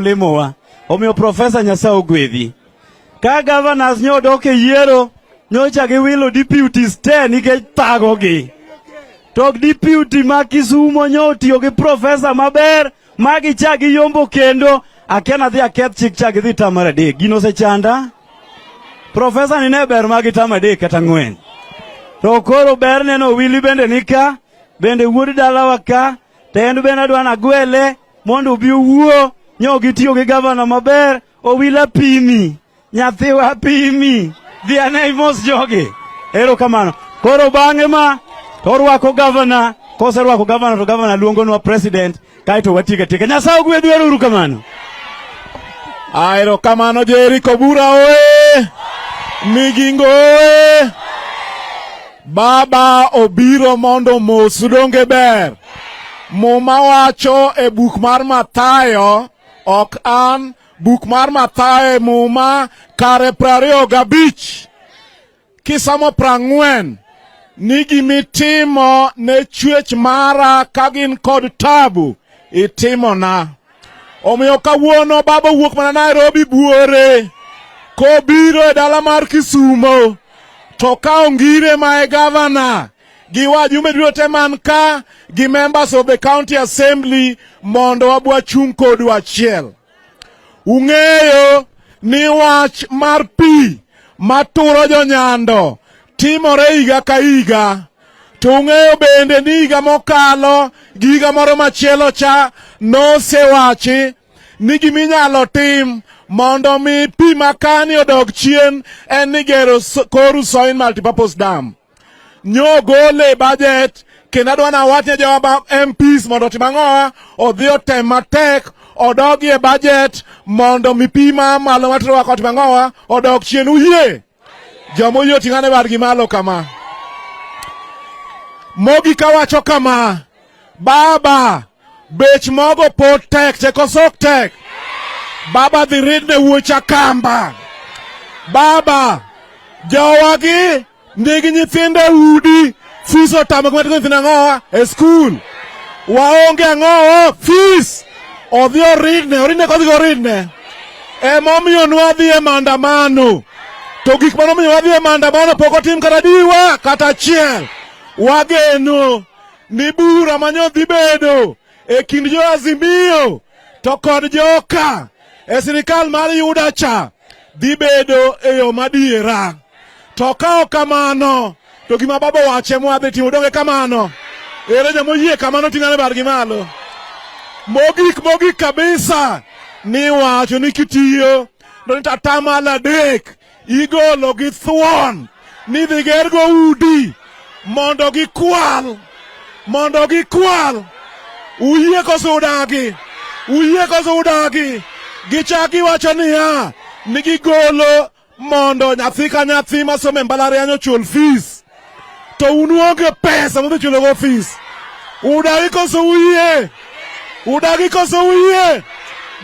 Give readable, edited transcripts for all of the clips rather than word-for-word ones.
Lemowa omiyo profesa Nyasa ogwedhi ka governors nyodoke yiero nyocha giwilo deputies 10 nikech thagogi to deputy ma Kisumo nyotiyo gi profesa maber magi chagi yombo kendo akena dhi aketh chik chagi dhi tamarade gino sechanda profesa ni ne ber magi tamade kata ng'wen to koro ber neno wili bende nika bende wuod dalawa ka tendu bende adwana gwele mondo bi owuo nyogi tiyo gi governor maber owila pimi nyathiwa pimi dhi ane mos jogi ero kamano koro bang'e ma torwako governor koserwako governor to governor luongonwa president kaito watiga tika Nyasaye ogwedhu uru kamano ero kamano Jeriko Bura oe Migingo oe Baba obiro mondo mos donge ber Muma wacho e buk mar Mathayo ok an buk mar Mathayo muma kare 25 kisamo 40 nigi mitimo ne chwech mara kagin kod tabu itimo na omiyo kawuono baba wuok mana Nairobi buore kobiro e dala mar Kisumo to ka ongire ma e governor gi wajumbe biro teman ka gi members of the county assembly mondo wabwa chung kodu achiel ung'eyo ni wach mar pi maturo jonyando timore higa ka higa to ung'eyo bende ni higa mokalo gi higa moro machielo cha nosewachi ni giminyalo tim mondo mi pi makani odog chien en ni gero Koru Soin Multipurpose Dam nyogole budget kendo adwana wachne jawaba MPs mondo timang'oa odhi otem matek odogi e budget mondo mipima malo matro kwa timang'oa odog chien uyie jomo yoti ngane bargi malo kama mogi kawacho kama baba bech mogo potek tekosok tek baba dhi ridne wuocha kamba baba jawagi nigi nyithinde udi fees otamo kuma tiko nyithinde ang'oa e school waonge ang'oa fees odhi oridne kodhi oridne emomiyo nwadhi e maandamano to gik manomiyo wadhi e maandamano pok otim kata diwa kata achiel wageno ni bura manyo dhi bedo e kind jo Azimio to kod joka e sirikal mar Yuda cha dhi bedo e yo madiera to ka kamano to gima baba wache mwadhi timo donge kamano ere jomoyie kamano ting'ane bargi malo mogik kabisa ni wacho ni kitiyo ndo nitatamala dek igolo gi thuon ni dhi gergo udi mondo gikwal uyie koso udagi gichaki wacho niya ni gigolo mondo nyathi ka nyathi masome mbalariany ochul fees to unuonge pesa modhi chulo go fees udagi koso uyie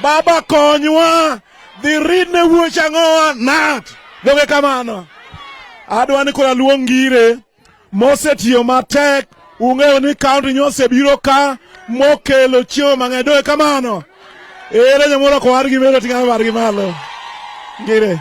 baba konywa dhi ridne wuoch ang'oa nat donge kamano adwani kora luongire mosetiyo matek ung'eyo ni county nyosebiro ka mokelo chiemo mang'eny donge kamano ere nyamoro ko wargi medo ting'ane wargi malo ngire